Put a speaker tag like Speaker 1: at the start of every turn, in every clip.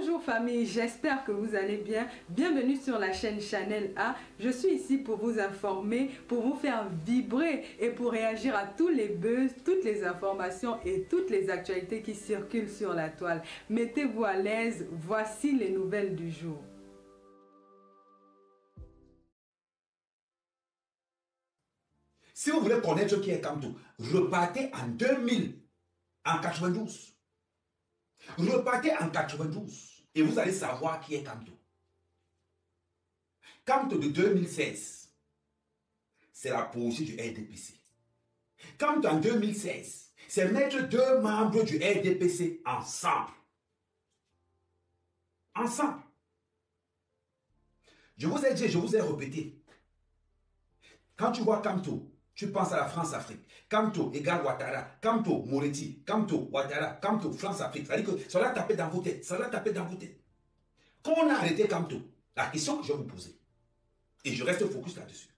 Speaker 1: Bonjour famille, j'espère que vous allez bien. Bienvenue sur la chaîne Channel A. Je suis ici pour vous informer, pour vous faire vibrer et pour réagir à tous les buzz, toutes les informations et toutes les actualités qui circulent sur la toile. Mettez-vous à l'aise, voici les nouvelles du jour.
Speaker 2: Si vous voulez connaître qui est Kamto, repartez en 2000, en 92. Repartez en 92 et vous allez savoir qui est Kamto. Kamto de 2016, c'est la poursuite du RDPC. Kamto en 2016, c'est mettre deux membres du RDPC ensemble. Ensemble. Je vous ai dit, je vous ai répété. Quand tu vois Kamto, tu penses à la France-Afrique. Kamto égale Ouattara. Kamto, Moretti. Kamto, Ouattara. Kamto, France-Afrique. C'est-à-dire que ça va taper dans vos têtes. Ça va taper dans vos têtes. Quand on a arrêté Kamto, la question que je vais vous poser, et je reste focus là-dessus.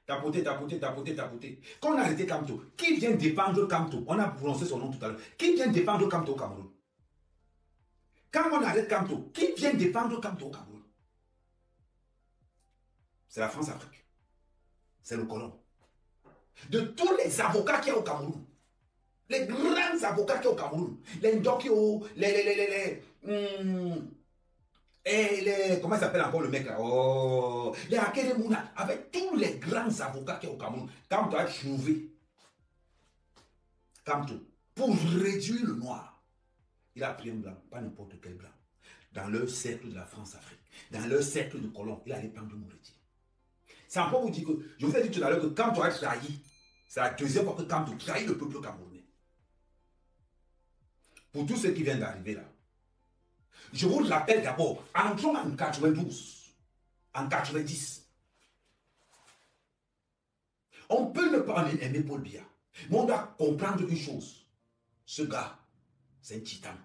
Speaker 2: Tapoter, tapoter, tapoter, tapoter. Quand on a arrêté Kamto, qui vient défendre Kamto? On a prononcé son nom tout à l'heure. Qui vient défendre Kamto au Cameroun? Quand on arrête Kamto, qui vient défendre Kamto au Cameroun? C'est la France-Afrique. C'est le colon. De tous les avocats qu'il y a au Cameroun, les grands avocats qu'il y a au Cameroun, les Ndokio, comment il s'appelle encore le mec là? Oh, les Akere Mouna, avec tous les grands avocats qu'il y a au Cameroun, Kamto a trouvé Kamto pour réduire le noir. Il a pris un blanc, pas n'importe quel blanc, dans leur cercle de la France-Afrique, dans leur cercle de colons, il allait prendre Moureti. C'est encore vous dire que, je vous ai dit tout à l'heure que Kamto a trahi. C'est la deuxième fois que Kamto trahit le peuple camerounais. Pour tous ceux qui viennent d'arriver là, je vous rappelle d'abord, entrons en 92, en 90. On peut ne pas aimer Paul Biya, mais on doit comprendre une chose. Ce gars, c'est un titan.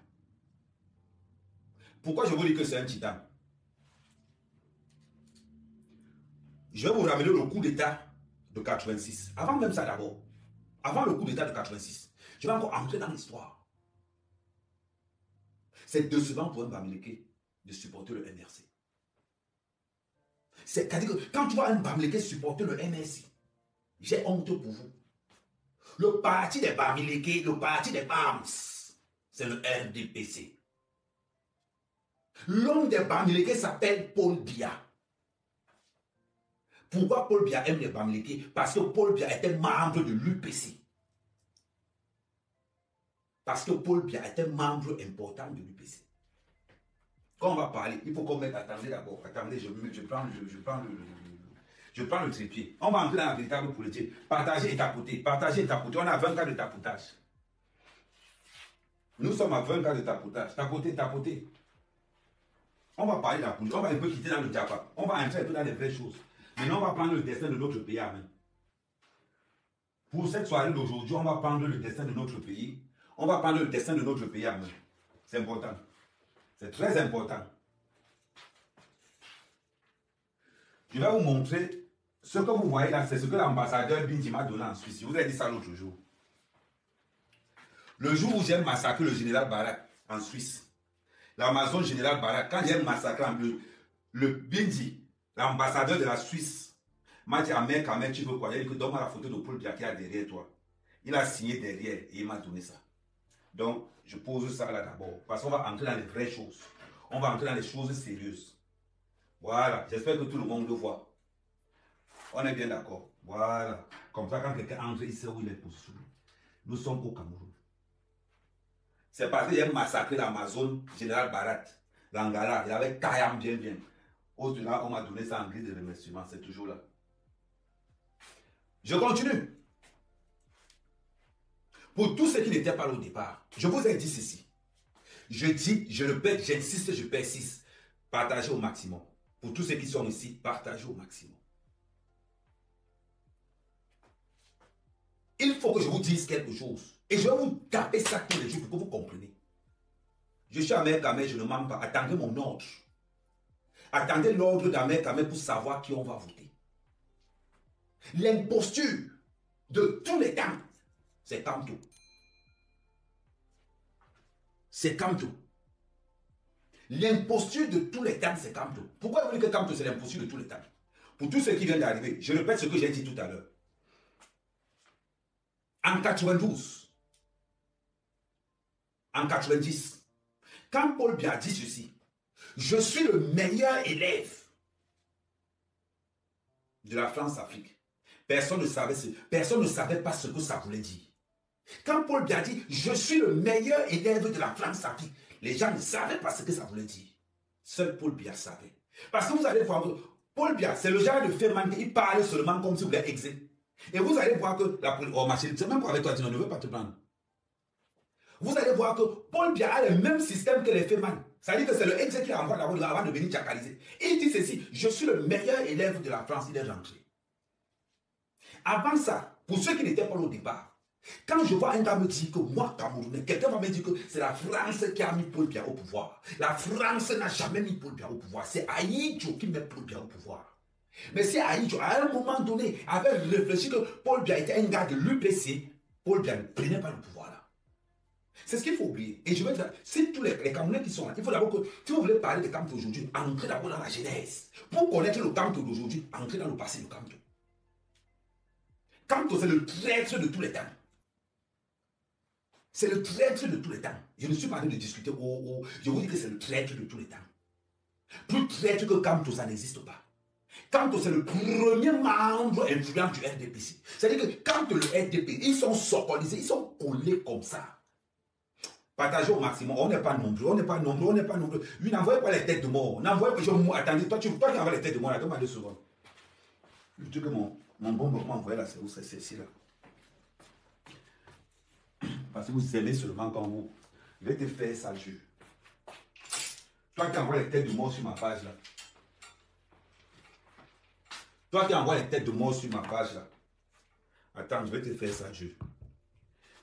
Speaker 2: Pourquoi je vous dis que c'est un titan? Je vais vous ramener le coup d'état de 86. Avant même ça d'abord, avant le coup d'état de 86, je vais encore entrer dans l'histoire. C'est décevant pour un Bamileke de supporter le MRC. C'est-à-dire que quand tu vois un Bamileke supporter le MRC, j'ai honte pour vous. Le parti des Bamileke, le parti des BAMS, c'est le RDPC. L'homme des Bamileke s'appelle Paul Biya. Pourquoi Paul Biya aime les Bamileke? Parce que Paul Biya était membre de l'UPC. Parce que Paul Biya est un membre important de l'UPC. Quand on va parler, il faut qu'on mette, attendez d'abord, attendez, je prends le trépied. On va entrer dans la véritable politique. Partager et tapoter, partager et tapoter. On a 20 cas de tapotage. Nous sommes à 20 cas de tapotage. Tapoter, tapoter. On va parler de la politique, on va un peu quitter dans le diapac. On va entrer un peu dans les vraies choses. Maintenant, on va prendre le destin de notre pays à main. Pour cette soirée d'aujourd'hui, on va prendre le destin de notre pays. On va prendre le destin de notre pays à main. C'est important. C'est très important. Je vais vous montrer ce que vous voyez là, c'est ce que l'ambassadeur Bindi m'a donné en Suisse. Je vous ai dit ça l'autre jour. Le jour où j'ai massacré le général Barak en Suisse, l'Amazon général Barak, quand j'ai massacré le Bindi, l'ambassadeur de la Suisse, m'a dit, Ahmed, Ahmed, tu veux quoi? Il a dit que donne-moi la photo de Paul Biya qui est derrière toi. Il a signé derrière et il m'a donné ça. Donc, je pose ça là d'abord, parce qu'on va entrer dans les vraies choses. On va entrer dans les choses sérieuses. Voilà, j'espère que tout le monde le voit. On est bien d'accord. Voilà. Comme ça, quand quelqu'un entre, il sait où il est positionné. Nous sommes au Cameroun. C'est parce qu'il y a massacré l'Amazon, général Barat, l'Angara. Il avait Kayam bien. Au-delà, on m'a donné ça en guise de remerciement. C'est toujours là. Je continue. Pour tous ceux qui n'étaient pas là au départ, je vous ai dit ceci. Je dis, je répète, j'insiste, je persiste. Partagez au maximum. Pour tous ceux qui sont ici, partagez au maximum. Il faut que je vous dise quelque chose. Et je vais vous taper ça tous les jours pour que vous compreniez. Je suis Ahmed Kamel, je ne mens pas. Attendez mon ordre. Attendez l'ordre d'Ahmed Kamel pour savoir qui on va voter. L'imposture de tous les temps, c'est Kamto. C'est Kamto. L'imposture de tous les temps, c'est Kamto. Pourquoi vous dites que Kamto, c'est l'imposture de tous les temps? Pour tous ceux qui viennent d'arriver, je répète ce que j'ai dit tout à l'heure. En 92, en 90, quand Paul Biya dit ceci, je suis le meilleur élève de la France-Afrique. Personne ne savait pas ce que ça voulait dire. Quand Paul Biya dit, je suis le meilleur élève de la France-Afrique, les gens ne savaient pas ce que ça voulait dire. Seul Paul Biya savait. Parce que vous allez voir que Paul Biya, c'est le genre de féman qui parle seulement comme si vous voulez exé. Et vous allez voir que la police, oh machine, c'est même pour avec toi, tu ne veux pas te prendre. Vous allez voir que Paul Biya a le même système que les féman. Ça veut dire que c'est le exé qui envoie la route avant de venir tchakaliser. Il dit ceci, je suis le meilleur élève de la France, il est rentré. Avant ça, pour ceux qui n'étaient pas là au départ, quand je vois un gars me dire que moi, Camerounais, quelqu'un va me dire que c'est la France qui a mis Paul Biya au pouvoir. La France n'a jamais mis Paul Biya au pouvoir. C'est Ahidjo qui met Paul Biya au pouvoir. Mais si Ahidjo, à un moment donné, avait réfléchi que Paul Biya était un gars de l'UPC, Paul Biya ne prenait pas le pouvoir là. C'est ce qu'il faut oublier. Et je vais dire, si tous les Camerounais qui sont là, il faut d'abord que, si vous voulez parler de Kamto aujourd'hui, entrez d'abord dans la genèse. Pour connaître le Kamto d'aujourd'hui, entrez dans le passé de Kamto. Kamto, c'est le traître de tous les temps. C'est le traître de tous les temps. Je ne suis pas en train de discuter. Je vous dis que c'est le traître de tous les temps. Plus traître que Kamto, ça n'existe pas. Kamto, c'est le premier membre influent du RDPC. C'est-à-dire que quand le RDP, ils sont socolisés, ils sont collés comme ça. Partagez au maximum. On n'est pas nombreux, on n'est pas nombreux, on n'est pas nombreux. Oui, n'envoyez pas les têtes de mort. N'envoyez pas. Attendez, toi qui envoies les têtes de mort, là, donne-moi 2 secondes. Le truc que mon bon m'a envoyé là, c'est où? C'est ici là. Parce que vous aimez seulement quand vous. Je vais te faire ça, Dieu. Toi qui envoies les têtes de mort sur ma page là. Toi qui envoies les têtes de mort sur ma page là. Attends, je vais te faire ça, Dieu.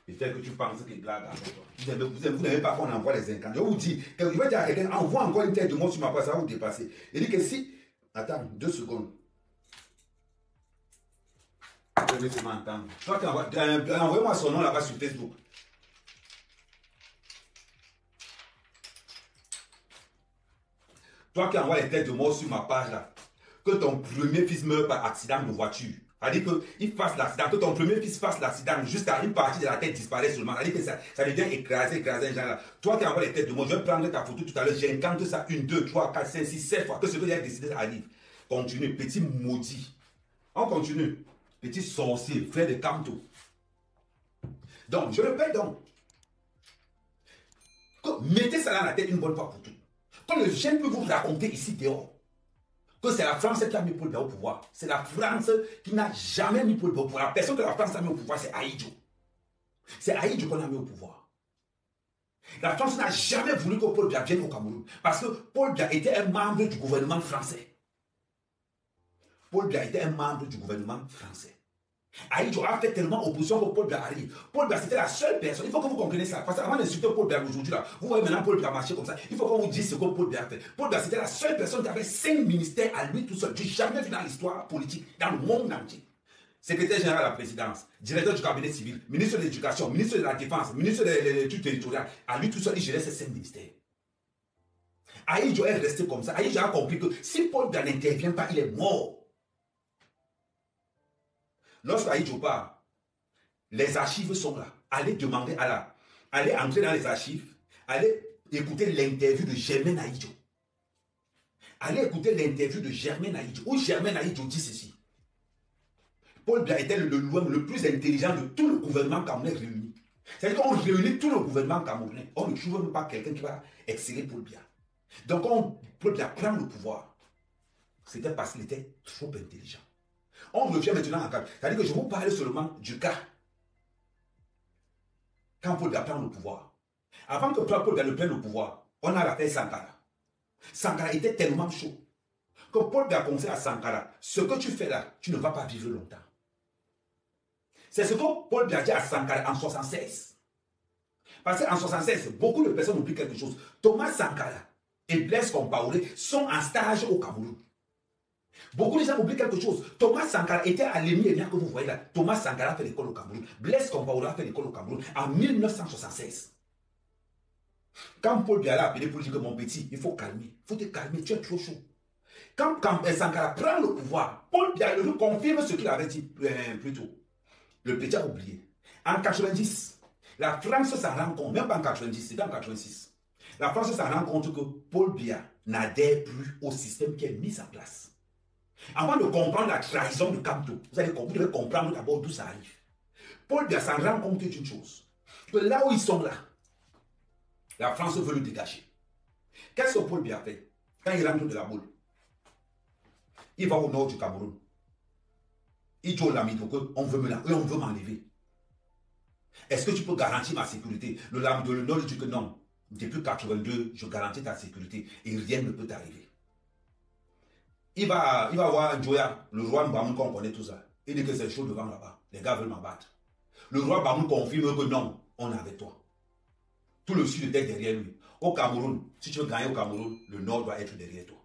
Speaker 2: Peut-être que tu penses qu'il blague avec toi. Vous n'aimez pas qu'on envoie les incants. Je vous dis, je vais dire à quelqu'un, envoie encore une tête de mort sur ma page, ça va vous dépasser. Il dit que si. Attends, 2 secondes. Je vais te m'entendre. Toi qui envoies. Envoyez-moi son nom là-bas sur Facebook. Toi qui envoies les têtes de mort sur ma page là, que ton premier fils meurt par accident de voiture. C'est-à-dire qu'il fasse l'accident, que ton premier fils fasse l'accident, jusqu'à une partie de la tête disparaît seulement. C'est-à-dire que ça devient écrasé un genre là. Toi qui envoies les têtes de mort, je vais prendre ta photo tout à l'heure, j'incante ça 1, 2, 3, 4, 5, 6, 7 fois, que ce que j'ai décidé arrive. Continue, petit maudit. On continue. Petit sorcier, frère de Kamto. Donc, je répète donc. Mettez ça dans la tête une bonne fois pour toutes. Quand le jeune peut vous raconter ici dehors que c'est la France qui a mis Paul Biya au pouvoir, c'est la France qui n'a jamais mis Paul Biya au pouvoir. La personne que la France a mis au pouvoir, c'est Ahidjo. C'est Ahidjo qu'on a mis au pouvoir. La France n'a jamais voulu que Paul Biya vienne au Cameroun parce que Paul Biya était un membre du gouvernement français. Paul Biya était un membre du gouvernement français. Ahidjo a fait tellement opposition que Paul Biya arrive. Paul Biya, c'était la seule personne. Il faut que vous compreniez ça. Parce qu'avant d'insulter Paul Biya aujourd'hui, là, vous voyez maintenant Paul Biya marcher comme ça. Il faut qu'on vous dise ce que Paul Biya a fait. Paul Biya, c'était la seule personne qui avait 5 ministères à lui tout seul. J'ai jamais vu dans l'histoire politique, dans le monde entier. Secrétaire général à la présidence, directeur du cabinet civil, ministre de l'éducation, ministre de la défense, ministre de l'études territoriales. À lui tout seul, il gérait ces 5 ministères. Ahidjo est resté comme ça. Ahidjo a compris que si Paul Biya n'intervient pas, il est mort. Lorsque Ahidjo part, les archives sont là. Allez demander à la. Allez entrer dans les archives. Allez écouter l'interview de Germaine Ahidjo. Allez écouter l'interview de Germaine Ahidjo. Où Germaine Ahidjo dit ceci. Paul Biya était l'homme le plus intelligent de tout le gouvernement camerounais réuni. C'est-à-dire qu'on réunit tout le gouvernement camerounais. On ne trouve même pas quelqu'un qui va exceller Paul Biya. Donc quand Paul Biya prend le pouvoir, c'était parce qu'il était trop intelligent. On revient maintenant en cas. C'est-à-dire que je vous parle seulement du cas. Quand Paul Biya prend le pouvoir. Avant que Paul Biya ne prenne le pouvoir, on a l'affaire Sankara. Sankara était tellement chaud que Paul Biya a conseillé à Sankara, ce que tu fais là, tu ne vas pas vivre longtemps. C'est ce que Paul Biya a dit à Sankara en 1976. Parce qu'en 1976, beaucoup de personnes oublient quelque chose. Thomas Sankara et Blaise Compaoré sont en stage au Cameroun. Beaucoup de gens oublient quelque chose. Thomas Sankara était à l'EMI que vous voyez là. Thomas Sankara a fait l'école au Cameroun. Blaise Compaoré a fait l'école au Cameroun en 1976. Quand Paul Biya l'a appelé pour dire que mon petit, il faut calmer. Il faut te calmer, tu es trop chaud. Quand Sankara prend le pouvoir, Paul Biya lui confirme ce qu'il avait dit plus tôt. Le petit a oublié. En 90, la France s'en rend compte, même pas en 90, c'était en 86. La France s'en rend compte que Paul Biya n'adhère plus au système qui est mis en place. Avant de comprendre la trahison de Kamto, vous devez comprendre d'abord d'où ça arrive. Paul Biya s'en rend compte d'une chose, que là où ils sont là, la France veut le dégager. Qu'est-ce que Paul Biya fait quand il rentre de la boule? Il va au nord du Cameroun. Il dit au Lamido qu'on veut m'enlever. Est-ce que tu peux garantir ma sécurité? Le Lamido, le nord, il dit que non. Depuis 82, je garantis ta sécurité et rien ne peut t'arriver. Il va voir Njoya, le roi Mbamou, qu'on connaît tout ça. Il dit que c'est chaud devant là-bas. Les gars veulent m'abattre. Le roi Mbamou confirme que non, on est avec toi. Tout le sud est derrière lui. Au Cameroun, si tu veux gagner au Cameroun, le nord doit être derrière toi.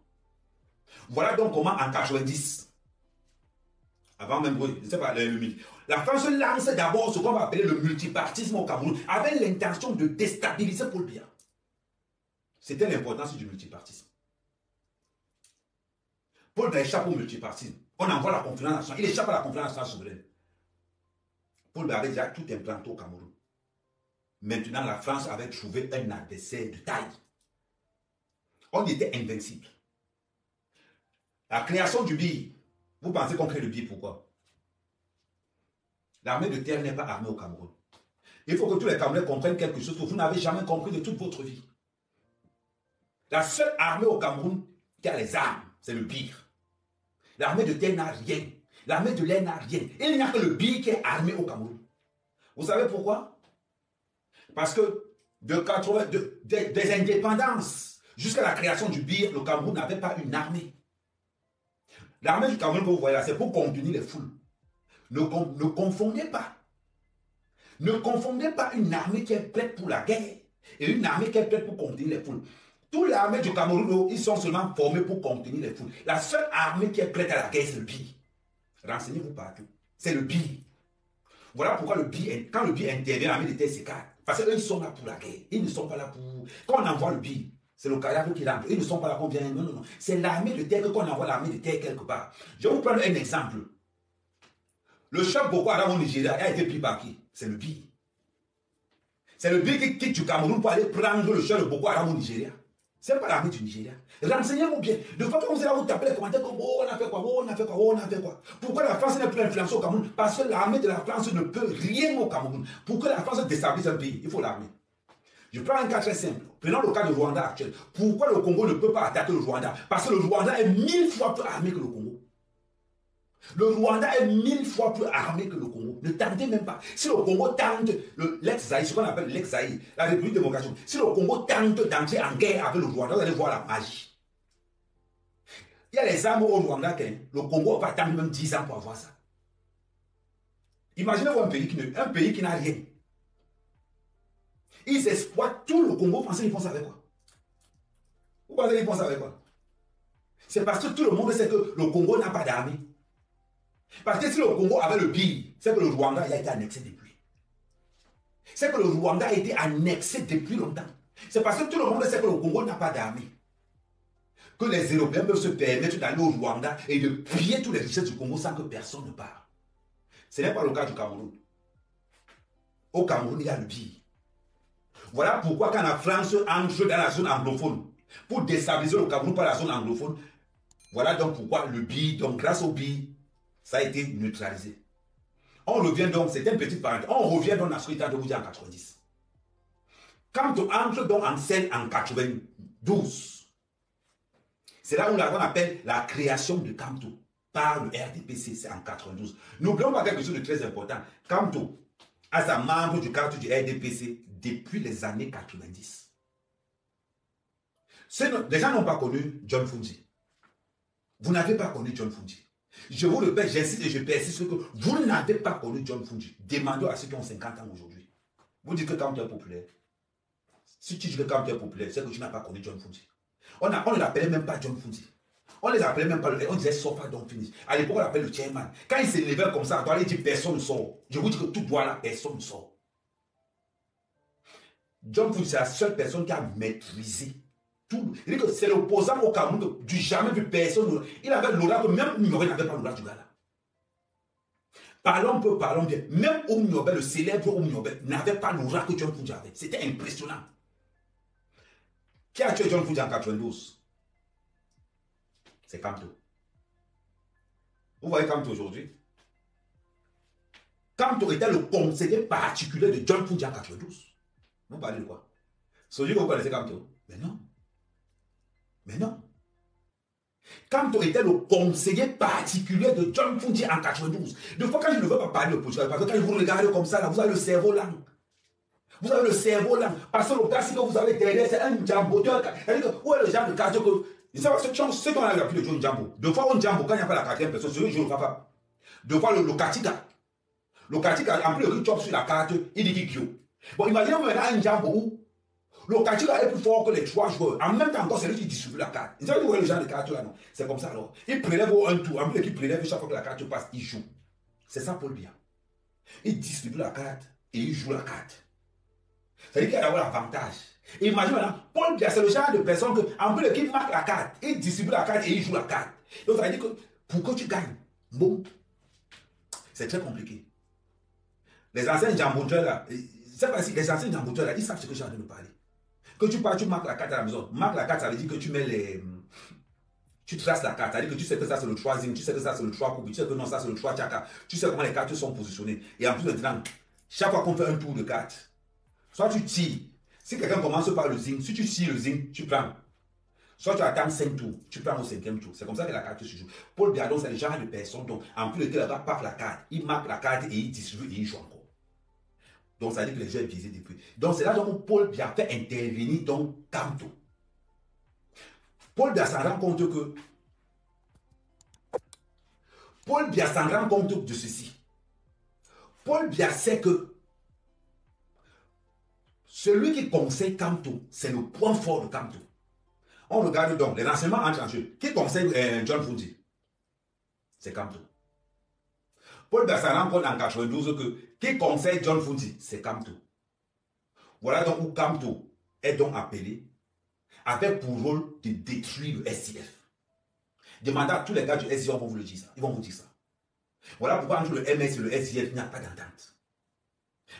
Speaker 2: Voilà donc comment en 90, avant même, je ne sais pas, la France lance d'abord ce qu'on va appeler le multipartisme au Cameroun, avec l'intention de déstabiliser Paul Biya. C'était l'importance du multipartisme. Paul Biya échappe au multipartisme. On envoie la conférence nationale. Il échappe à la conférence nationale souveraine. Paul Biya avait déjà tout implanté au Cameroun. Maintenant, la France avait trouvé un adversaire de taille. On était invincible. La création du BI, vous pensez qu'on crée le BI pourquoi? L'armée de terre n'est pas armée au Cameroun. Il faut que tous les Camerounais comprennent quelque chose que vous n'avez jamais compris de toute votre vie. La seule armée au Cameroun qui a les armes, c'est le BI. L'armée de terre n'a rien. L'armée de l'air n'a rien. Il n'y a que le BI qui est armé au Cameroun. Vous savez pourquoi? Parce que des indépendances jusqu'à la création du BI, le Cameroun n'avait pas une armée. L'armée du Cameroun que vous voyez là, c'est pour contenir les foules. Ne confondez pas. Ne confondez pas une armée qui est prête pour la guerre et une armée qui est prête pour contenir les foules. Toute l'armée du Cameroun, ils sont seulement formés pour contenir les foules. La seule armée qui est prête à la guerre, c'est le BI. Renseignez-vous partout. C'est le BI. Voilà pourquoi quand le BI intervient, l'armée de terre s'écarte. Parce qu'eux, ils sont là pour la guerre. Ils ne sont pas là pour... Quand on envoie le BI, c'est le cadavre qui rentre. Ils ne sont pas là pour bien. Non, non, non. C'est l'armée de terre qu'on envoie l'armée de terre quelque part. Je vais vous prendre un exemple. Le chef Boko Haram au Nigeria a été pris par qui? C'est le BI. C'est le BI qui quitte du Cameroun pour aller prendre le chef de Boko Haram au Nigeria. Ce n'est pas l'armée du Nigeria. Renseignez-vous bien. De fois que vous allez là, vous tapez les commentaires comme oh, on a fait quoi, oh, on a fait quoi, oh, on a fait quoi. Pourquoi la France n'est plus influencée au Cameroun? Parce que l'armée de la France ne peut rien au Cameroun. Pour que la France déstabilise un pays, il faut l'armée. Je prends un cas très simple. Prenons le cas du Rwanda actuel. Pourquoi le Congo ne peut pas attaquer le Rwanda? Parce que le Rwanda est 1000 fois plus armé que le Congo. Le Rwanda est 1000 fois plus armé que le Congo. Ne tentez même pas. Si le Congo tente, l'ex-Zaïre, ce qu'on appelle l'ex-Zaïre, la République démocratique, si le Congo tente d'entrer en guerre avec le Rwanda, vous allez voir la magie. Il y a les armes au Rwanda, le Congo va attendre même 10 ans pour avoir ça. Imaginez-vous un pays qui n'a rien. Ils exploitent tout le Congo, pensez qu'ils font ça avec quoi? Vous pensez qu'ils font ça avec quoi? C'est parce que tout le monde sait que le Congo n'a pas d'armée. Parce que si le Congo avait le BI, c'est que le Rwanda il a été annexé depuis. C'est que le Rwanda a été annexé depuis longtemps. C'est parce que tout le monde sait que le Congo n'a pas d'armée. Que les Européens peuvent se permettre d'aller au Rwanda et de piller toutes les richesses du Congo sans que personne ne parle. Ce n'est pas le cas du Cameroun. Au Cameroun, il y a le BI. Voilà pourquoi quand la France entre dans la zone anglophone, pour déstabiliser le Cameroun par la zone anglophone, voilà donc pourquoi le BI, donc grâce au BI, ça a été neutralisé. On revient donc, c'est une petite parenthèse, on revient donc à ce que je vous dis en 90. Quand on entre donc en scène en 92, c'est là où on appelle la création de Kamto par le RDPC, c'est en 92. N'oublions pas quelque chose de très important. Kamto a sa membre du cadre du RDPC depuis les années 90. Les gens n'ont pas connu John Fungi. Vous n'avez pas connu John Fungi. Je vous le répète, j'insiste et je persiste que vous n'avez pas connu John Fungi. Demandez à ceux qui ont 50 ans aujourd'hui. Vous dites que Kamto est populaire. Si tu dis que Kamto est populaire, c'est que tu n'as pas connu John Fungi. On ne l'appelait même pas John Fungi. On ne les appelait même pas, on disait Sofa John Fungi. À l'époque, on l'appelait le chairman. Quand il s'est levé comme ça, il dit personne ne sort. Je vous dis que tout doit là, personne ne sort. John Fuji, c'est la seule personne qui a maîtrisé tout. Il dit que c'est l'opposant au Cameroun, du jamais vu personne. Il avait l'aura que même Oumniobé n'avait pas l'aura du gars là. Parlons peu, parlons bien. Même Oumniobé, le célèbre Oumniobé, n'avait pas l'aura que John Fuji avait. C'était impressionnant. Qui a tué John Fuji en 92? C'est Kamto. Vous voyez Kamto aujourd'hui? Kamto était le conseiller particulier de John Fuji en 92. Vous parlez de quoi? Celui que vous connaissez Kamto? Mais non. Mais non. Kamto était le conseiller particulier de John Fuji en 92. De fois, quand je ne veux pas parler de politique, parce que quand vous regardez comme ça, là, vous avez le cerveau lent. Vous avez le cerveau lent. Parce que le gars, si que vous avez derrière, c'est un jambo. Où est le genre de quartier que. Vous savez, ceux qu'on a appelé de jouer un jambo. De fois, un jambo, quand il n'y a pas la quatrième personne, celui je ne le fais pas. De fois, le katika. Le katika, en plus, le chop sur la carte, il dit qu'il y. Bon, imaginez maintenant un jambo où le katika est plus fort que les trois joueurs. En même temps, encore, c'est lui qui distribue la carte. Vous savez, vous voyez le genre de carte là, non? C'est comme ça alors. Il prélève un tour. En plus, il prélève chaque fois que la carte passe, il joue. C'est ça, Paul Biya. Il distribue la carte et il joue la carte. C'est-à-dire qu'il y a l'avantage. Imagine maintenant, Paul Biya, c'est le genre de personne que, en plus, il marque la carte, il distribue la carte et il joue la carte. Donc, ça veut dire que pour que tu gagnes, bon, c'est très compliqué. Les anciens jamboteurs là, c'est pas si les anciens jamboteurs là, ils savent ce que j'ai envie de parler. Que tu pars, tu marques la carte à la maison. Marque la carte, ça veut dire que tu mets les. Tu traces la carte, ça veut dire que tu sais que ça c'est le 3e, tu sais que ça c'est le 3 coupe, tu sais que non, ça c'est le 3 tchaka. Tu sais comment les cartes sont positionnées. Et en plus maintenant, chaque fois qu'on fait un tour de carte, soit tu tires. Si quelqu'un commence par le zing, si tu tires le zing, tu prends. Soit tu attends 5 tours, tu prends au 5e tour. C'est comme ça que la carte se joue. Paul Biya, c'est le genre de personne dont, en plus de qu'il part la carte, il marque la carte et il distribue et il joue encore. Donc ça veut dire que les gens visent depuis. Donc c'est là donc Paul Biya fait intervenir donc Kamto. Paul Biya s'en rend compte que Paul Biya s'en rend compte de ceci. Paul Biya sait que celui qui conseille Kamto, c'est le point fort de Kamto. On regarde donc les renseignements entrent en jeu. Qui conseille John Fuji? C'est Kamto. Paul Biya s'en rend compte en 92 que qui conseille John Fuji? C'est Kamto. Voilà donc où Kamto est donc appelé avec pour rôle de détruire le SDF. Demandez à tous les gars du SDF, vont vous le dire ça. Ils vont vous dire ça. Voilà pourquoi entre le MS et le SDF, il n'y a pas d'entente.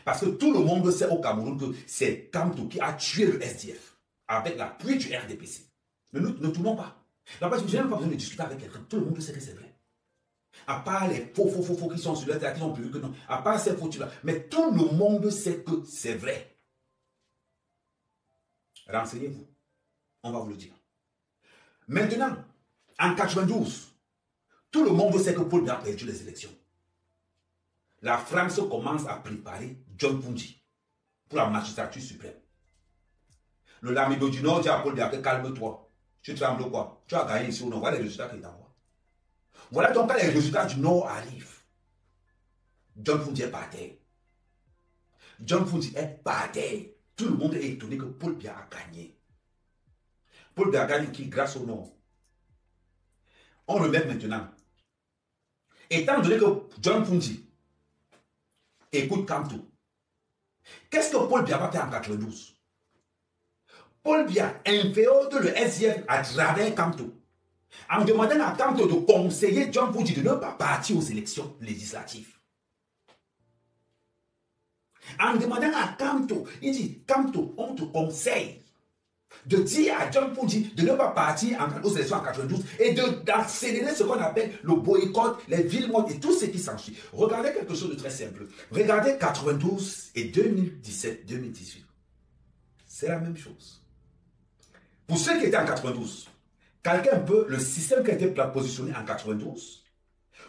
Speaker 2: Parce que tout le monde sait au Cameroun que c'est Kamto qui a tué le SDF avec l'appui du RDPC. Mais nous ne tournons pas. Là-bas, je n'ai même pas besoin de discuter avec quelqu'un. Tout le monde sait que c'est vrai. À part les faux qui sont sur la terre, qui n'ont plus que non. À part ces faux-là. Mais tout le monde sait que c'est vrai. Renseignez-vous. On va vous le dire. Maintenant, en 92, tout le monde sait que Paul Biya a perdu les élections. La France commence à préparer John Fuji pour la magistrature suprême. Le Lamido du Nord dit à Paul Biya que calme-toi. Tu trembles quoi? Tu as gagné ici ou non? Voilà les résultats qu'il t'envoie. Voilà donc quand les résultats du Nord arrivent. John Fuji est par terre. John Fuji est par terre. Tout le monde est étonné que Paul Biya a gagné. Paul Biya a gagné qui grâce au Nord. On remet maintenant. Étant donné que John Fuji écoute Kamto, qu'est-ce que Paul Biya va faire en 92? Paul Biya inféode le SDF à travers Kamto, en demandant à Kamto de conseiller John Fuji de ne pas partir aux élections législatives. En demandant à Kamto, il dit, Kamto, on te conseille de dire à John Fuji de ne pas partir aux élections en 92 et d'accélérer ce qu'on appelle le boycott, les villes mortes et tout ce qui s'ensuit. Regardez quelque chose de très simple. Regardez 92 et 2017-2018. C'est la même chose. Pour ceux qui étaient en 92, calquez un peu le système qui a été positionné en 92.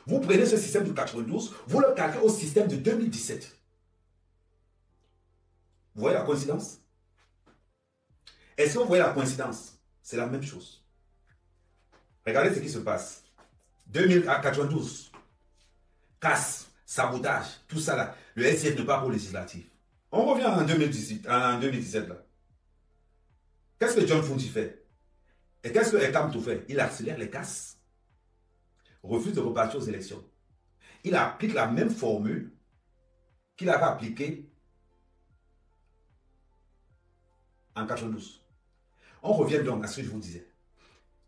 Speaker 2: Vous prenez ce système de 92, vous le calquez au système de 2017. Vous voyez la coïncidence? Est-ce que vous voyez la coïncidence? C'est la même chose. Regardez ce qui se passe. 92, casse, sabotage, tout ça là. Le SDF ne part pas aux législatives. On revient en 2017 là. Qu'est-ce que John Fuji fait? Et qu'est-ce que Kamto fait? Il accélère les casses, refuse de repartir aux élections. Il applique la même formule qu'il avait appliquée en 92. On revient donc à ce que je vous disais.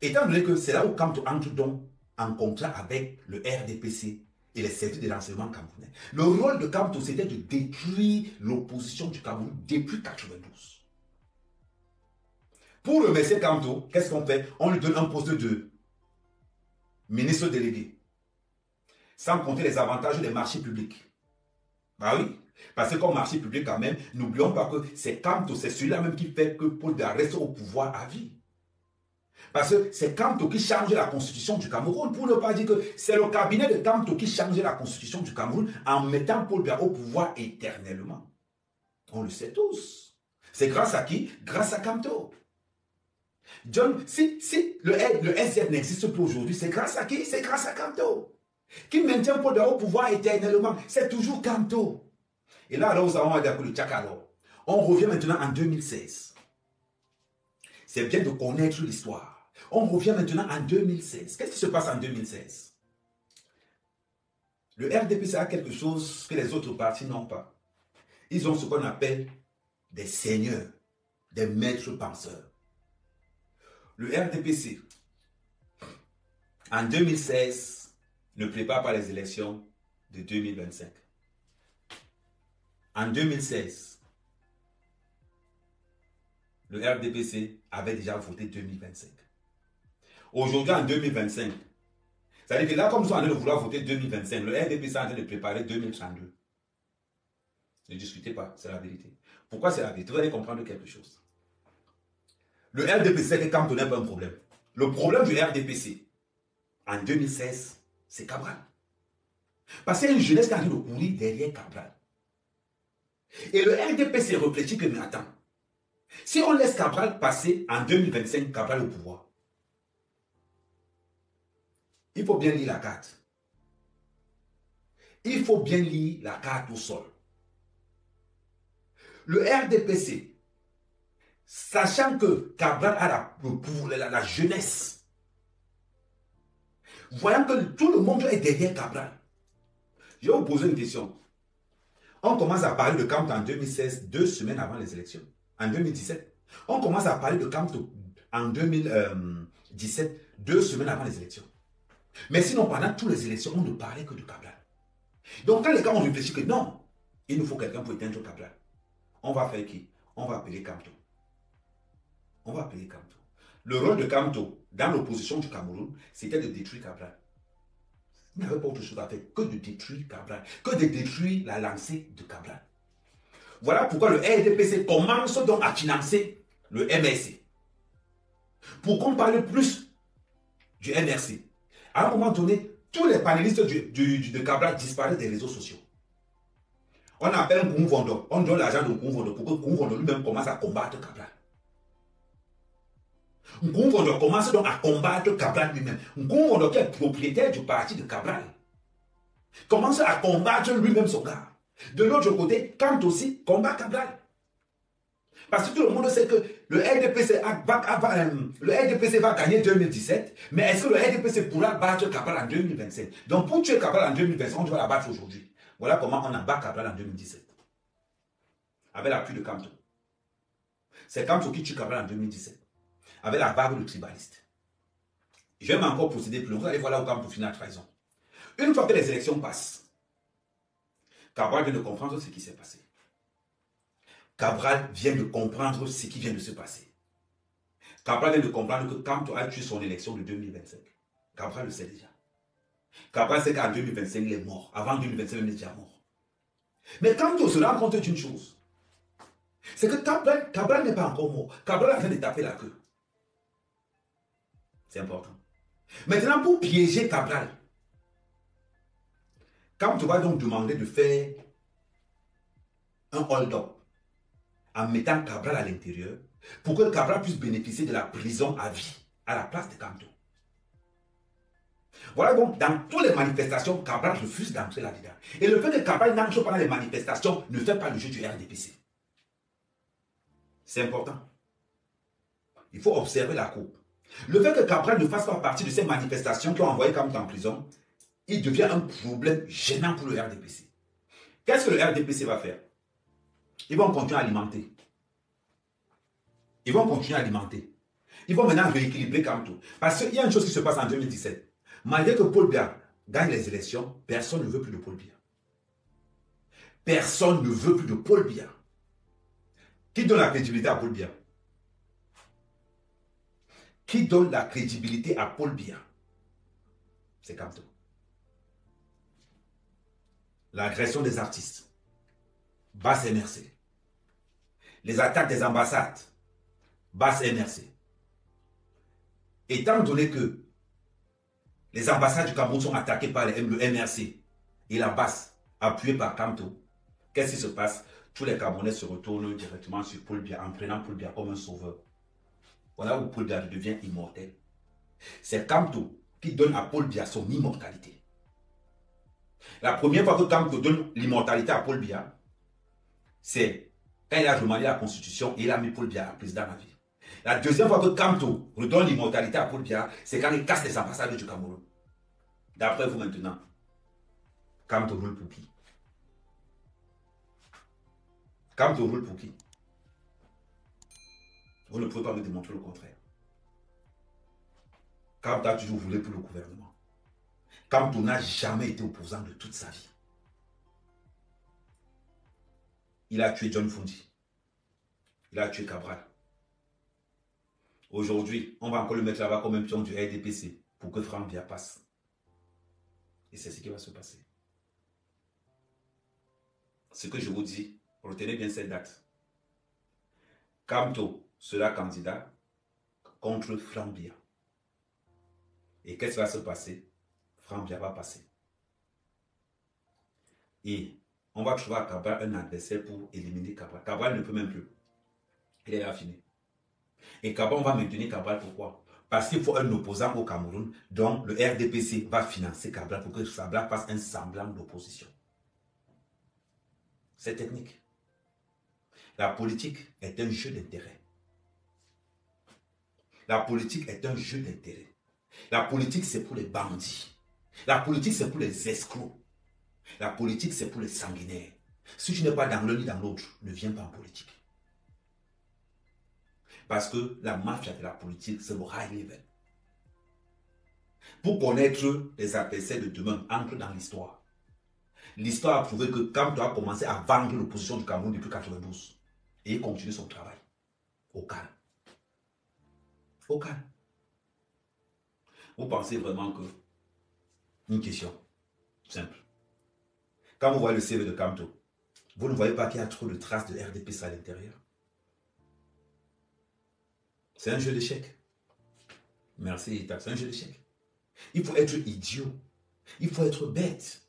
Speaker 2: Étant donné que c'est là où Kamto entre donc en contrat avec le RDPC et les services de renseignement camerounais. Le rôle de Kamto, c'était de détruire l'opposition du Cameroun depuis 92. Pour remercier Kamto, qu'est-ce qu'on fait? On lui donne un poste de ministre délégué. Sans compter les avantages des marchés publics. Ah oui, parce que comme marché public quand même, n'oublions pas que c'est Kamto, c'est celui-là même qui fait que Paul Biya reste au pouvoir à vie. Parce que c'est Kamto qui change la constitution du Cameroun, pour ne pas dire que c'est le cabinet de Kamto qui change la constitution du Cameroun en mettant Paul Biya au pouvoir éternellement. On le sait tous. C'est grâce à qui? Grâce à Kamto. John, si le SDF n'existe plus aujourd'hui, c'est grâce à qui? C'est grâce à Kamto. Qui maintient Paul Biya au pouvoir éternellement, c'est toujours Kamto. Et là, alors, nous avons dit le Tchakalo. On revient maintenant en 2016. C'est bien de connaître l'histoire. On revient maintenant en 2016. Qu'est-ce qui se passe en 2016? Le RDPC a quelque chose que les autres partis n'ont pas. Ils ont ce qu'on appelle des seigneurs, des maîtres penseurs. Le RDPC, en 2016, ne prépare pas les élections de 2025. En 2016, le RDPC avait déjà voté 2025. Aujourd'hui, en 2025, ça veut dire que là, comme ils sont en train de vouloir voter 2025, le RDPC est en train de préparer 2032. Ne discutez pas, c'est la vérité. Pourquoi c'est la vérité? Vous allez comprendre quelque chose. Le RDPC, c'est que Kamto n'est pas un problème. Le problème du RDPC, en 2016, c'est Cabral. Parce qu'il y a une jeunesse qui est en train de courir derrière Cabral. Et le RDPC réfléchit que, mais attends, si on laisse Cabral passer en 2025, Cabral au pouvoir, il faut bien lire la carte. Il faut bien lire la carte au sol. Le RDPC, sachant que Cabral a la jeunesse, voyant que tout le monde est derrière Cabral, je vais vous poser une question. On commence à parler de Kamto en 2016, 2 semaines avant les élections. En 2017, on commence à parler de Kamto en 2017, 2 semaines avant les élections. Mais sinon, pendant toutes les élections, on ne parlait que de Cabral. Donc, quand les gars ont réfléchi que non, il nous faut quelqu'un pour éteindre Cabral, on va faire qui? On va appeler Kamto. On va appeler Kamto. Le rôle de Kamto dans l'opposition du Cameroun, c'était de détruire Cabral. Il n'y avait pas autre chose à faire que de détruire Cabral, que de détruire la lancée de Cabral. Voilà pourquoi le RDPC commence donc à financer le MRC. Pour qu'on parle plus du MRC. À un moment donné, tous les panélistes de Cabral disparaissent des réseaux sociaux. On appelle Nkoumvondo, on donne l'argent de Nkoumvondo pour que Nkoumvondo lui-même commence à combattre Cabral. Nkoumvondo commence donc à combattre Cabral lui-même. Nkoumvondo, qui est propriétaire du parti de Cabral, commence à combattre lui-même son gars. De l'autre côté, Kamto aussi combat Cabral. Parce que tout le monde sait que le RDPC va gagner 2017, mais est-ce que le RDPC pourra battre Cabral en 2025? Donc pour tuer Cabral en 2025, on doit la battre aujourd'hui. Voilà comment on a battu Cabral en 2017. Avec l'appui de Kamto. C'est Kamto qui tue Cabral en 2017. Avec la barre de tribaliste. Je vais encore procéder plus loin. Vous allez voir là où Kamto finit la trahison. Une fois que les élections passent, Cabral vient de comprendre ce qui s'est passé. Cabral vient de comprendre ce qui vient de se passer. Cabral vient de comprendre que Kamto a tué son élection de 2025. Cabral le sait déjà. Cabral sait qu'en 2025, il est mort. Avant 2025, il est déjà mort. Mais Kamto se rend compte d'une chose. C'est que Cabral n'est pas encore mort. Cabral a fait de taper la queue. C'est important. Maintenant, pour piéger Cabral, Kamto va donc demander de faire un hold-up en mettant Cabral à l'intérieur pour que Cabral puisse bénéficier de la prison à vie à la place de Kamto. Voilà donc, dans toutes les manifestations, Cabral refuse d'entrer là-dedans. Et le fait que Cabral n'entre pas dans les manifestations ne fait pas le jeu du RDPC. C'est important. Il faut observer la courbe. Le fait que Cabral ne fasse pas partie de ces manifestations qui ont envoyé Kamto en prison, il devient un problème gênant pour le RDPC. Qu'est-ce que le RDPC va faire? Ils vont continuer à alimenter. Ils vont continuer à alimenter. Ils vont maintenant rééquilibrer Kamto. Parce qu'il y a une chose qui se passe en 2017. Malgré que Paul Biya gagne les élections, personne ne veut plus de Paul Biya. Personne ne veut plus de Paul Biya. Qui donne la crédibilité à Paul Biya? Qui donne la crédibilité à Paul Biya? C'est Kamto. L'agression des artistes, basse MRC. Les attaques des ambassades, basse MRC. Étant donné que les ambassades du Cameroun sont attaquées par le MRC et la basse appuyée par Kamto, qu'est-ce qui se passe? Tous les Camerounais se retournent directement sur Paul Biya en prenant Paul Biya comme un sauveur. Voilà où Paul Biya devient immortel. C'est Kamto qui donne à Paul Biya son immortalité. La première fois que Kamto donne l'immortalité à Paul Biya, c'est quand il a remanié la constitution et il a mis Paul Biya président de la ville. La deuxième fois que Kamto redonne l'immortalité à Paul Biya, c'est quand il casse les ambassades du Cameroun. D'après vous maintenant, Kamto roule pour qui? Kamto roule pour qui? Vous ne pouvez pas me démontrer le contraire. Kamto a toujours voulu pour le gouvernement. Kamto n'a jamais été opposant de toute sa vie. Il a tué John Fundi. Il a tué Cabral. Aujourd'hui, on va encore le mettre là-bas comme un pion du RDPC pour que Franck Biya passe. Et c'est ce qui va se passer. Ce que je vous dis, retenez bien cette date. Kamto sera candidat contre Franck Biya. Et qu'est-ce qui va se passer? Franck Biya va passer. Et on va trouver à Cabral un adversaire pour éliminer Cabral. Cabral ne peut même plus. Il est affiné. Et Cabral, on va maintenir Cabral. Pourquoi? Parce qu'il faut un opposant au Cameroun. Donc le RDPC va financer Cabral pour que Cabral fasse un semblant d'opposition. C'est technique. La politique est un jeu d'intérêt. La politique est un jeu d'intérêt. La politique, c'est pour les bandits. La politique, c'est pour les escrocs. La politique, c'est pour les sanguinaires. Si tu n'es pas dans l'un ni dans l'autre, ne viens pas en politique. Parce que la mafia de la politique, c'est le high level. Pour connaître les adversaires de demain, entre dans l'histoire. L'histoire a prouvé que Kamto a commencé à vendre l'opposition du Cameroun depuis 1992. Et il continue son travail. Au calme. Au calme. Vous pensez vraiment que... Une question simple. Quand vous voyez le CV de Kamto, vous ne voyez pas qu'il y a trop de traces de RDPC à l'intérieur? C'est un jeu d'échecs. Merci, Ita. C'est un jeu d'échecs. Il faut être idiot. Il faut être bête.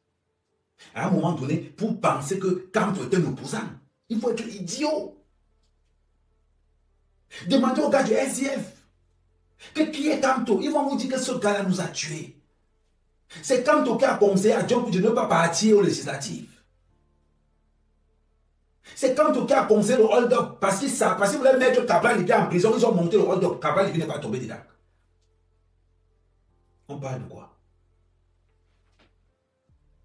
Speaker 2: À un moment donné, pour penser que Kamto est un opposant, il faut être idiot. Demandez aux gars du SDF que qui est Kamto. Ils vont vous dire que ce gars-là nous a tués. C'est Kamto qui a conseillé à John de ne pas partir aux législatives. C'est Kamto qui a conseillé le hold-up. Parce qu'ils voulaient mettre Cabral Libye en prison, ils ont monté le hold-up. Cabral Libye n'est pas tombé dedans. On parle de quoi?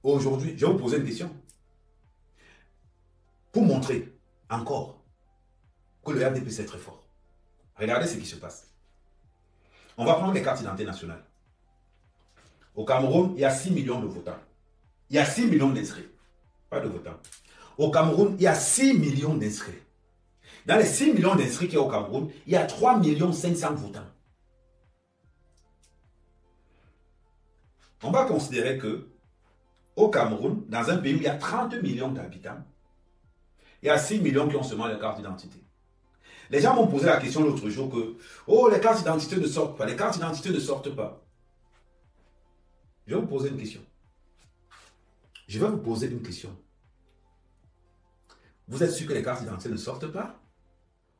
Speaker 2: Aujourd'hui, je vais vous poser une question. Pour montrer encore que le RDPC est très fort. Regardez ce qui se passe. On va prendre les cartes d'identité nationales. Au Cameroun, il y a 6 millions de votants. Il y a 6 millions d'inscrits. Pas de votants. Au Cameroun, il y a 6 millions d'inscrits. Dans les 6 millions d'inscrits qu'il y a au Cameroun, il y a 3 500 000 votants. On va considérer que au Cameroun, dans un pays où il y a 30 millions d'habitants, il y a 6 millions qui ont seulement les cartes d'identité. Les gens m'ont posé la question l'autre jour que oh, les cartes d'identité ne sortent pas, les cartes d'identité ne sortent pas. Je vais vous poser une question. Je vais vous poser une question. Vous êtes sûr que les cartes d'identité ne sortent pas?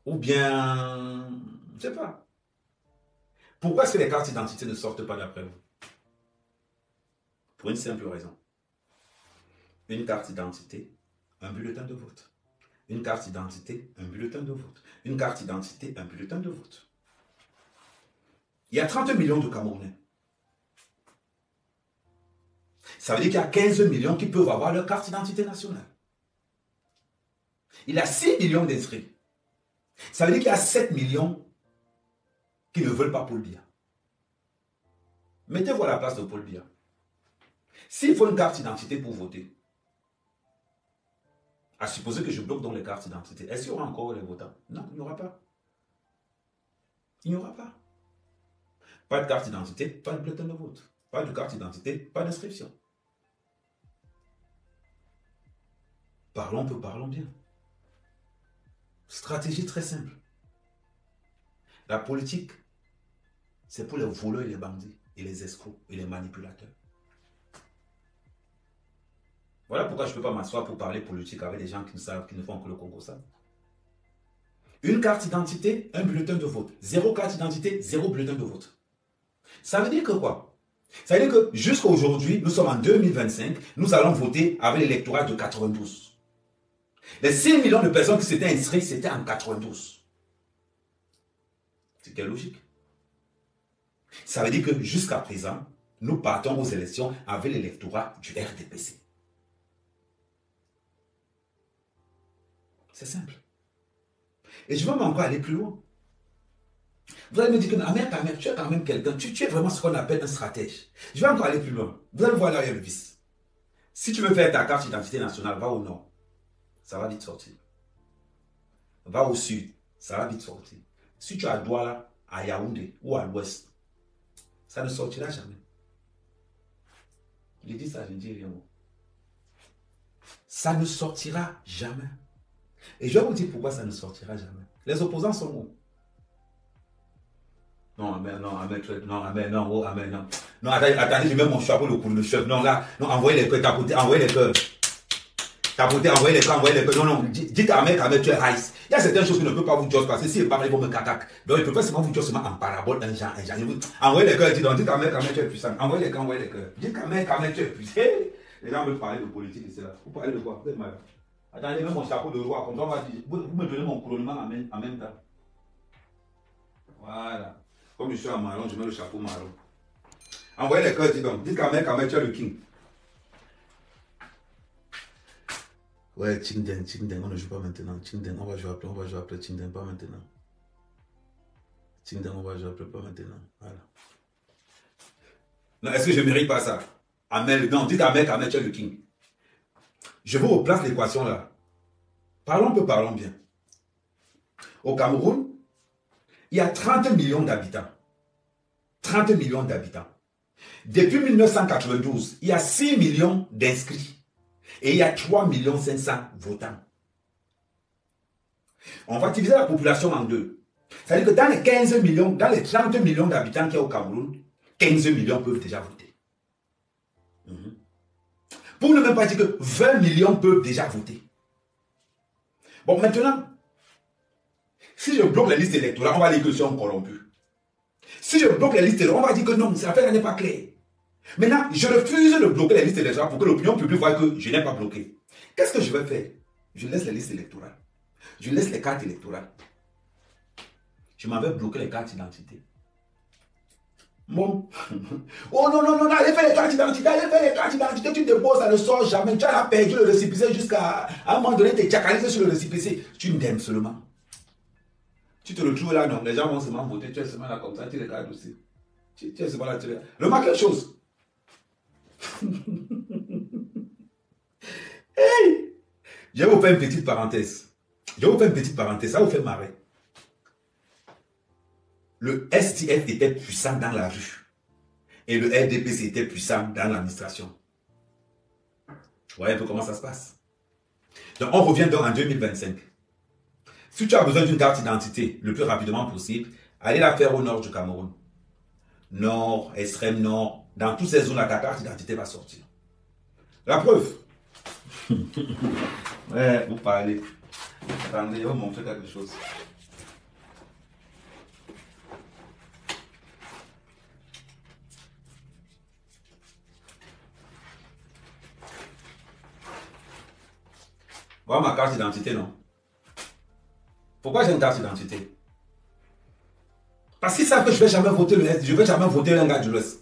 Speaker 2: Ou bien, je ne sais pas. Pourquoi est-ce que les cartes d'identité ne sortent pas d'après vous? Pour une simple raison. Une carte d'identité, un bulletin de vote. Une carte d'identité, un bulletin de vote. Une carte d'identité, un bulletin de vote. Il y a 30 millions de Camerounais. Ça veut dire qu'il y a 15 millions qui peuvent avoir leur carte d'identité nationale. Il y a 6 millions d'inscrits. Ça veut dire qu'il y a 7 millions qui ne veulent pas Paul Biya. Mettez-vous à la place de Paul Biya. S'il faut une carte d'identité pour voter, à supposer que je bloque dans les cartes d'identité, est-ce qu'il y aura encore les votants? Non, il n'y aura pas. Il n'y aura pas. Pas de carte d'identité, pas de bulletin de vote. Pas de carte d'identité, pas d'inscription. Parlons peu, parlons bien. Stratégie très simple. La politique, c'est pour les voleurs et les bandits, et les escrocs, et les manipulateurs. Voilà pourquoi je ne peux pas m'asseoir pour parler politique avec des gens qui ne savent, qui ne font que le Congo ça. Une carte d'identité, un bulletin de vote. 0 carte d'identité, 0 bulletin de vote. Ça veut dire que quoi? Ça veut dire que jusqu'à aujourd'hui, nous sommes en 2025, nous allons voter avec l'électorat de 92. Les 6 millions de personnes qui s'étaient inscrites, c'était en 92. C'était logique. Ça veut dire que jusqu'à présent, nous partons aux élections avec l'électorat du RDPC. C'est simple. Et je vais encore aller plus loin. Vous allez me dire que Ahmed, tu es quand même quelqu'un, tu es vraiment ce qu'on appelle un stratège. Je vais encore aller plus loin. Vous allez voir là, il y a le vice. Si tu veux faire ta carte d'identité nationale, va au nord. Ça va vite sortir. Va au sud. Ça va vite sortir. Si tu as Douala, à Yaoundé ou à l'ouest, ça ne sortira jamais. Je dis ça, je ne dis rien. Ça ne sortira jamais. Et je vais vous dire pourquoi ça ne sortira jamais. Les opposants sont où? Non, amen, non, amen, non, amen, non, oh, amen, non. Non, attendez, je mets mon chapeau pour le chef. Non, là, non, envoyez les cœurs, tapoter, envoyez les cœurs. Tapoter, envoyez les cœurs, envoyez les cœurs. Non, non, dites à Ahmed, tu es rice. Il y a certaines choses qui ne peuvent pas vous dire parce que s'ils parlent, ils vont me cacac. Donc, ils peuvent seulement vous dire seulement en parabole, un genre. Envoyez les cœurs, dites à Ahmed, tu es puissant. Envoyez les cœurs, envoyez les cœurs. Dites à Ahmed, tu es puissant. Les gens veulent parler de politique et c'est là. Vous parlez de quoi? Vous êtes malade. Attendez, même mon chapeau de roi, comme ça, on va dire. Vous me donnez mon couronnement en même temps. Voilà. Comme je suis en marron, je mets le chapeau marron. Envoyez les cœurs, dis donc. Dites quand même, tu es le king. Ouais, Chingden, on ne joue pas maintenant. Chingden, on va jouer après Chingden, pas maintenant. Chingden, on va jouer après, pas maintenant. Voilà. Non, est-ce que je ne mérite pas ça? Ahmed, non, dites Ahmed, tu es le king. Je vous replace l'équation là. Parlons peu, parlons bien. Au Cameroun, il y a 30 millions d'habitants. 30 millions d'habitants. Depuis 1992, il y a 6 millions d'inscrits. Et il y a 3 500 000 votants. On va diviser la population en deux. C'est-à-dire que dans les 15 millions, dans les 30 millions d'habitants qu'il y a au Cameroun, 15 millions peuvent déjà voter. Pour ne même pas dire que 20 millions peuvent déjà voter. Bon, maintenant, si je bloque la liste électorale, on va dire que je suis un corrompu. Si je bloque la liste électorale, on va dire que non, cette affaire n'est pas claire. Maintenant, je refuse de bloquer la liste électorale pour que l'opinion publique voie que je n'ai pas bloqué. Qu'est-ce que je vais faire? Je laisse la liste électorale. Je laisse les cartes électorales. Je m'avais bloqué les cartes d'identité. Bon. Oh non, non, non, allez faire les cartes d'identité, allez faire les cartes d'identité, tu déposes, ça ne sort jamais. Tu as perdu le récépissé jusqu'à un moment donné, tu es jacalisé sur le récépissé. Tu m'aimes seulement. Tu te retrouves là, non, les gens vont seulement voter, tu es seulement là comme ça, tu regardes aussi. Tu es seulement là, tu regardes. Remarque quelque chose. Hey! Je vais vous faire une petite parenthèse. Ça vous fait marrer. Le STF était puissant dans la rue. Et le RDPC était puissant dans l'administration. Vous voyez un peu comment ça se passe. Donc on revient donc en 2025. Si tu as besoin d'une carte d'identité le plus rapidement possible, allez la faire au nord du Cameroun. Nord, extrême nord, dans toutes ces zones-là, ta carte d'identité va sortir. La preuve. Ouais, vous parlez. Attendez, je vais vous montrer quelque chose. Voilà ma carte d'identité, non? Pourquoi j'ai une carte d'identité? Parce qu'ils savent que je ne vais jamais voter le Est, je ne vais jamais voter un gars de l'Ouest.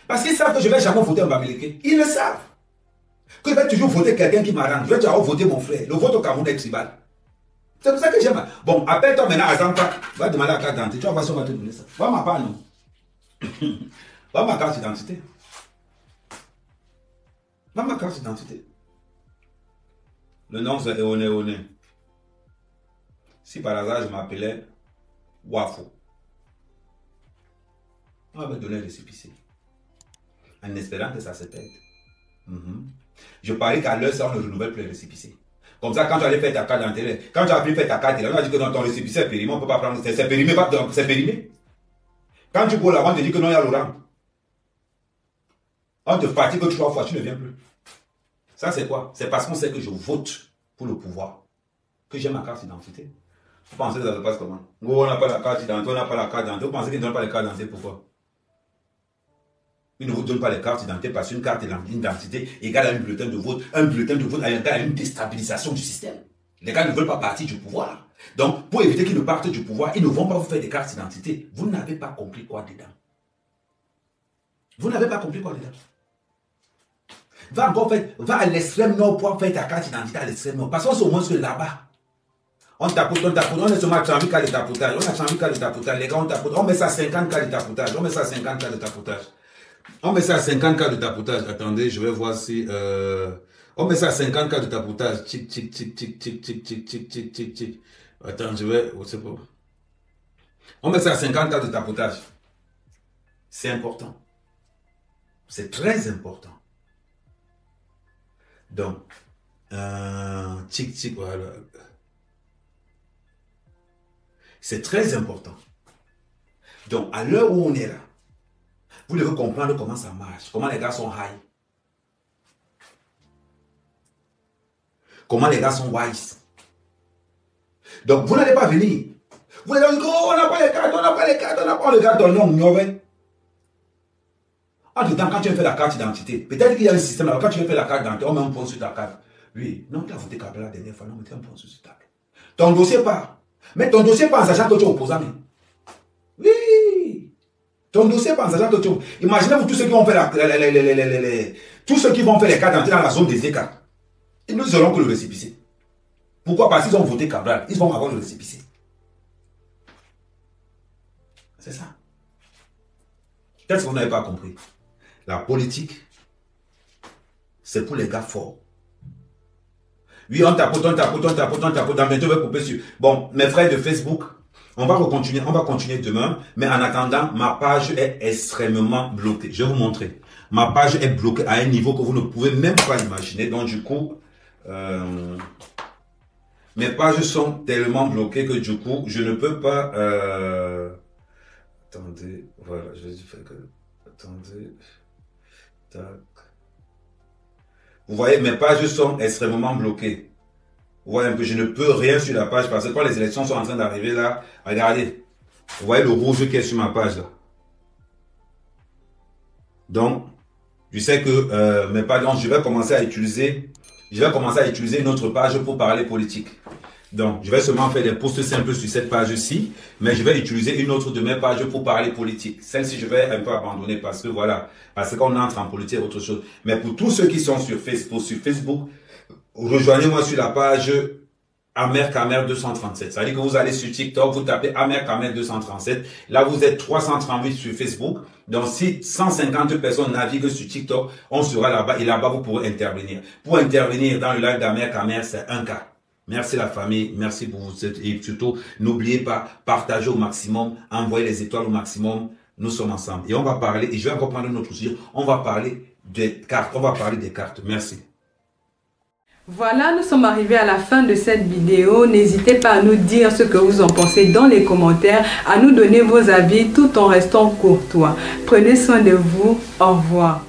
Speaker 2: Parce qu'ils savent que je ne vais jamais voter un Bamileke. Ils le savent. Que je vais toujours voter quelqu'un qui m'arrange. Je vais toujours voter mon frère. Le vote au Cameroun est tribal. C'est pour ça que j'aime. Bon, appelle-toi maintenant à Zampa. Va demander la carte d'identité. Tu vas voir si on va te donner ça. Va ma part, non. Va ma carte d'identité. Va ma carte d'identité. Le nom c'est Eone. Si par hasard je m'appelais Wafo, on va me donner un récépissé. En espérant que ça se pète. Je parie qu'à l'heure, ça, on ne renouvelle plus les récépissés. Comme ça, quand tu allais faire ta carte d'intérêt, quand tu as pris faire ta carte, on a dit que dans ton récépissé est périmé, on ne peut pas prendre. C'est périmé, c'est périmé. Quand tu go là, on te dit que non, il y a Laurent. On te fatigue 3 fois, tu ne viens plus. Ça, c'est quoi? C'est parce qu'on sait que je vote pour le pouvoir, que j'ai ma carte d'identité. Vous pensez que ça se passe comment? On n'a pas la carte d'identité, on n'a pas la carte d'identité. Vous pensez qu'ils ne donnent pas les cartes d'identité, pourquoi? Ils ne vous donnent pas les cartes d'identité parce qu'une carte d'identité égale à un bulletin de vote. Un bulletin de vote égale à une déstabilisation du système. Les gars ne veulent pas partir du pouvoir. Donc, pour éviter qu'ils ne partent du pouvoir, ils ne vont pas vous faire des cartes d'identité. Vous n'avez pas compris quoi dedans. Vous n'avez pas compris quoi dedans. Va à l'extrême nord pour faire ta carte d'identité à l'extrême nord. Parce qu'on sait au moins que là-bas, on tapote, on est seulement à 30 cas de tapotage. On a 30 cas de tapotage. Les gars, on tapote. On met ça à 50 cas de tapotage. On met ça à 50 cas de tapotage. On met ça à 50 cas de tapotage. Attendez, je vais voir si... On met ça à 50 cas de tapotage. Tic, tic, tic, tic, tic, tic, tic, tic, tic, tic, tic. Attends, je vais... C'est pas... On met ça à 50 cas de tapotage. C'est important. C'est très important. Donc, tic, tic, voilà. C'est très important. Donc, à l'heure où on est là, vous devez comprendre comment ça marche, comment les gars sont high, comment les gars sont wise. Donc, vous n'allez pas venir. Vous allez dire, oh, on n'a pas les cartes, on n'a pas les cartes, on n'a pas les cartes, non, non, en tout temps, quand tu veux faire la carte d'identité, peut-être qu'il y a un système là, quand tu veux faire la carte d'identité, on met un point sur ta carte. Oui, non, tu as voté Kabila la dernière fois, non, mettez un point sur ta carte. Ton dossier part. Mais ton dossier part en sachant que tu es opposant. Oui. Ton dossier part en sachant que tu es opposant. Imaginez-vous tous ceux qui vont faire tous ceux qui vont faire les cartes d'identité dans la zone des écarts. Ils ne auront que le récépissé. Pourquoi? Parce qu'ils ont voté Kabila, ils vont avoir le récépissé. C'est ça. Peut-être que vous n'avez pas compris. La politique, c'est pour les gars forts. Oui, on tapote, on tapote, on tapote, on tapote. Dans bientôt, on va couper sur. Bon, mes frères de Facebook, on va continuer demain. Mais en attendant, ma page est extrêmement bloquée. Je vais vous montrer. Ma page est bloquée à un niveau que vous ne pouvez même pas imaginer. Donc, du coup, mes pages sont tellement bloquées que du coup, je ne peux pas... Attendez, voilà, je vais faire que... Attendez... Tac. Vous voyez, mes pages sont extrêmement bloquées. Vous voyez un peu, je ne peux rien sur la page parce que quand les élections sont en train d'arriver là, regardez. Vous voyez le rouge qui est sur ma page là. Donc, je sais que mes pages, donc je vais commencer à utiliser une autre page pour parler politique. Donc, je vais seulement faire des posts simples sur cette page-ci, mais je vais utiliser une autre de mes pages pour parler politique. Celle-ci, je vais un peu abandonner parce que voilà, parce qu'on entre en politique, autre chose. Mais pour tous ceux qui sont sur Facebook, rejoignez-moi sur la page Amer Kamer 237. Ça veut dire que vous allez sur TikTok, vous tapez Amer Kamer 237. Là, vous êtes 338 sur Facebook. Donc, si 150 personnes naviguent sur TikTok, on sera là-bas et là-bas, vous pourrez intervenir. Pour intervenir dans le live d'Amer Kamer, c'est un cas. Merci la famille, merci pour vous et surtout n'oubliez pas, partagez au maximum, envoyez les étoiles au maximum, nous sommes ensemble. Et on va parler, et je vais encore prendre notre sujet, on va parler des cartes, merci.
Speaker 1: Voilà, nous sommes arrivés à la fin de cette vidéo. N'hésitez pas à nous dire ce que vous en pensez dans les commentaires, à nous donner vos avis tout en restant courtois. Prenez soin de vous, au revoir.